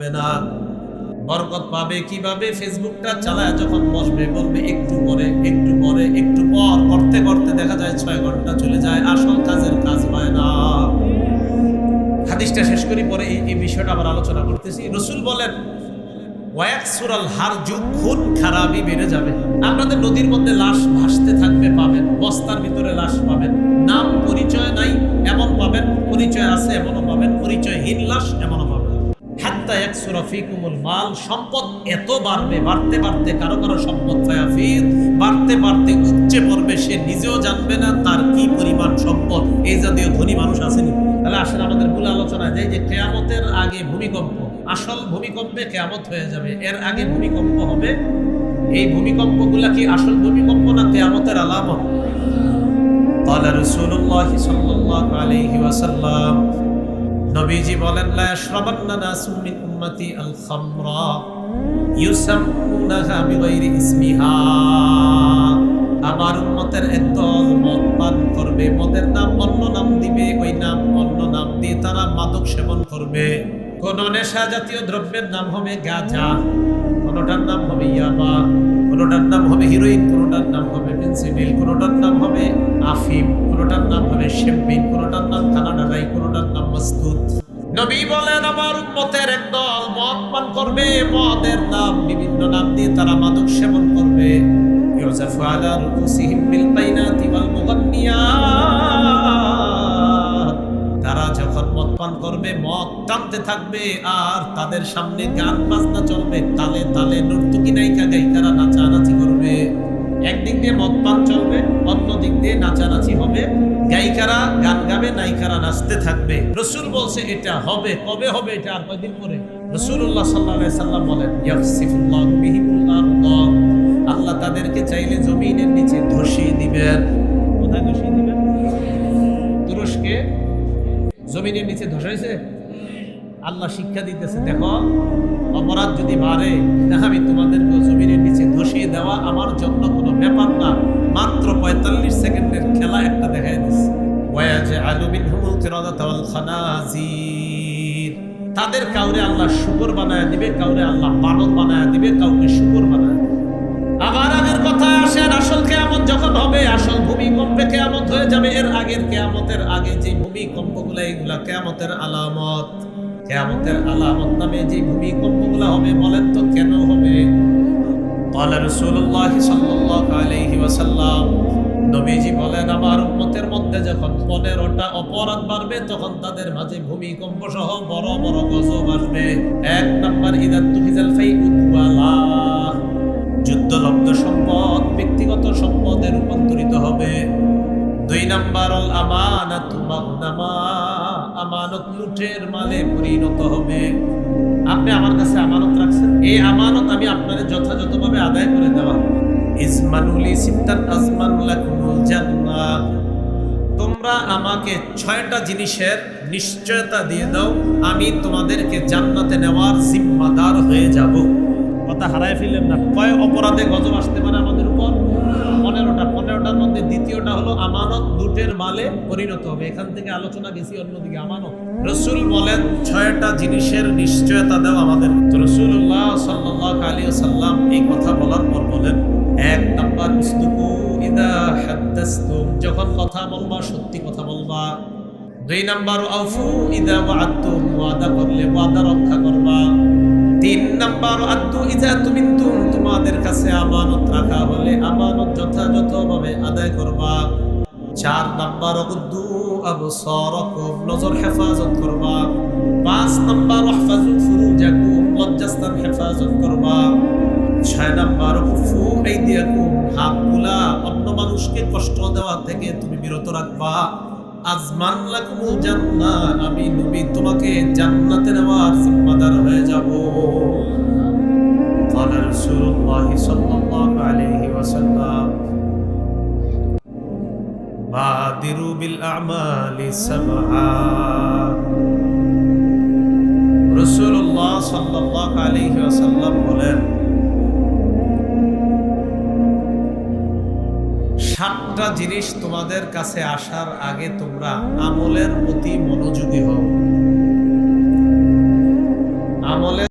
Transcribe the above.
না। বরকত পাবে কিভাবে? ফেসবুকটা চালায় যখন বসবে বলবে একটু পরে একটু পরে একটু পর করতে করতে দেখা যায় 6 ঘন্টা চলে যায়, আসল কাজের কাজ হয় না। হাদিসটা শেষ করি, পরে এই বিষয়টা আবার আলোচনা করতেছি। রাসূল বলেন ওয়াকসুরাল হারজু, খুন খারাপি বেড়ে যাবে। আপনাদের নদীর মধ্যে লাশ ভাসতে থাকবে, পাবেন বস্তার ভিতরে লাশ পাবেন, নাম পরিচয় নাই এমন পাবেন, পরিচয় আছে এমনও পাবেন, পরিচয়হীন লাশ এমনও পাবেন। হাত্তা ইয়াকসুরা ফীকুমুল মাল, সম্পদ এত বাড়বে, বাড়তে বাড়তে কারো কারো সম্পদ ফায়াফিদ, বাড়তে বাড়তে উপচে পড়বে, সে নিজেও জানবে না তার কি পরিমাণ সম্পদ। এই জাতীয় ধনী মানুষ আসেনি। তাহলে আসলে আমাদের মূল আলোচনায় যাই যে কিয়ামতের আগে ভূমিকম্প, আসল ভূমিকম্পে কিয়ামত হয়ে যাবে, এর আগে ভূমিকম্প হবে। এই ভূমিকম্পগুলা কি আসল ভূমিকম্প না কিয়ামতের আলামত? قال رسول الله صلى الله عليه وسلم, নবীজি বলেন লা ইয়াশরাবান্না নাসুম মিন উম্মতি আল খামরা ইউসাম্মুনাহা বিগাইরি ইসমিহা, আমার উম্মতের একদল মদ পান করবে, মদের নাম অন্য নাম দিবে, ওই নাম অন্য নাম দিয়ে তারা মাদক সেবন করবে। কোন নেশা জাতীয় দ্রব্যের নাম হবে গাঁজা, কোনটার নাম হবে ইয়াবা, কোনটার নাম হবে হিরোইন, কোনটার নাম হবে ফেন্সিডিল, কোনটার নাম হবে আফিম, কোনটার নাম হবে শ্যাম্পেন, কোনটার নাম কানাডারাই, কোনটার নাম মাসতুত। নবী বলেন আমার উম্মতের একদল মদ পান করবে, মদের নাম বিভিন্ন নাম দিয়ে তারা মাদক সেবন করবে। ইউজাফু আলা রুসিহিম বিল বাইনাতি ওয়াল মুগান্নিয়াত, তারা যখন মদ পান করবে মদ টানতে থাকবে, আর তাদের সামনে গান বাজনা চলবে, তালে তালে নর্তকী নায়িকা গায়িকারা নাচানাচি করবে। একদিক দিয়ে মদ পান চলবে, অন্য দিক দিয়ে নাচানাচি হবে, গায়িকারা গান গাবে, নায়িকারা নাচতে থাকবে। রাসূল বলছে এটা হবে, কবে হবে এটা? আর কয়দিন পরে। রাসূলুল্লাহ সাল্লাল্লাহু আলাইহি সাল্লাম বলেন ইয়াকসিফুল্লাহু বিহিমুল আরদ, আল্লাহ তাদেরকে চাইলে জমিনের নিচে ধসিয়ে দিবেন। কোথায় ধসিয়ে দিবেন? তুরস্কে জমিনের নিচে ধসাইছে। আল্লাহ শিক্ষা দিতেছে, দেখো অপরাধ যদি বাড়ে, আমি তোমাদেরকে জমিনের নিচে ধসিয়ে দেওয়া আমার জন্য কোনো ব্যাপার না, মাত্র 45 সেকেন্ডের খেলা একটা দেখাই দিচ্ছে। ওয়ায়াজআলু মিনহুমুল কিরাদাতা ওয়াল খানাজির, তাদের কাউরে আল্লাহ শুকর বানায় দিবে, কাউরে আল্লাহ বানর বানায় দিবে, কাউকে শুকর বানায় দিবে। আবার আগের কথা আসেন, আসল কিয়ামত যখন হবে, আসল ভূমিকম্পে কিয়ামত হয়ে যাবে। এর আগের কিয়ামতের আগে যে ভূমিকম্পগুলো, এগুলা কিয়ামতের আলামত। কিয়ামতের আলামত নামে যে ভূমিকম্পগুলো হবে, বলেন তো কেন হবে? قال رسول الله صلى الله عليه وسلم, নবীজি বলেন আমার উম্মতের মধ্যে যখন 15টা অপরাধ বাড়বে, তখন তাদের মাঝে ভূমিকম্প সহ বড় বড় গজব আসবে। 1 নাম্বার ইদা তুফিজাল ফাইউদ ওয়ালা, যুদ্ধলব্ধ সম্পদ ব্যক্তিগত সম্পদে রূপান্তরিত হবে। 2 নাম্বার আল আমানাতু মাগনামা, আমানত লুটের মালে পরিণত হবে। আপনি আমার কাছে আমানত রাখছেন, এই আমানত আমি আপনাদের যথাযথভাবে আদায় করে দেওয়া। ইজমানুলি সিত্তান আজমান লাকুমুল জান্নাহ, তোমরা আমাকে 6টা জিনিসের নিশ্চয়তা দিয়ে দাও, আমি তোমাদেরকে জান্নাতে নেওয়ার জিম্মাদার হয়ে যাব। কথা হারায় ফেললেন না। কয় অপরাধে গজব আসতে পারে আমাদের উপর? 15টা। 15টার মধ্যে দ্বিতীয়টা হলো আমানত লুটের মালে পরিণত হবে। এখান থেকে আলোচনা গেছি অন্যদিকে আমানত। রাসূল বলেন 6টা জিনিসের নিশ্চয়তা দাও আমাদের। তো রাসূলুল্লাহ সাল্লাল্লাহু আলাইহি ওয়াসাল্লাম এই কথা বলার পর বলেন 1 নাম্বার উসদুকু ইদা হাদাসতুম, যখন কথা বলবা সত্যি কথা বলবা। 2 নাম্বার আউফু ইদা ওয়াআদতুম, ওয়াদা করলে ওয়াদা রক্ষা করবা। 3 নাম্বার আদু ইজা তুমিনতুম, তোমাদের কাছে আমানত রাখা হলে আমানত যথাযথভাবে আদায় করবা। 4 নাম্বার উদ্দু আবসারাকুম, নজর হেফাজত করবা। 5 নাম্বার ইহফাজু ফুরুজাকুম, লজ্জাস্থান হেফাজত করবা। 6 নাম্বার কুফু আইদিয়াকুম, হাতগুলা অন্য মানুষকে কষ্ট দেওয়া থেকে তুমি বিরত রাখবা। আজমান লাকুমুল জান্নাহ, আমি নবী তোমাকে জান্নাতে নেওয়ার জিম্মাদার হয়ে যাব। قال رسول الله صلى الله عليه وسلم, بادروا بالأعمال سبعا, রাসূলুল্লাহ সাল্লাল্লাহু আলাইহি ওয়াসাল্লাম বলেন 7টা জিনিস তোমাদের কাছে আসার আগে তোমরা আমলের প্রতি মনোযোগী হও। আমলের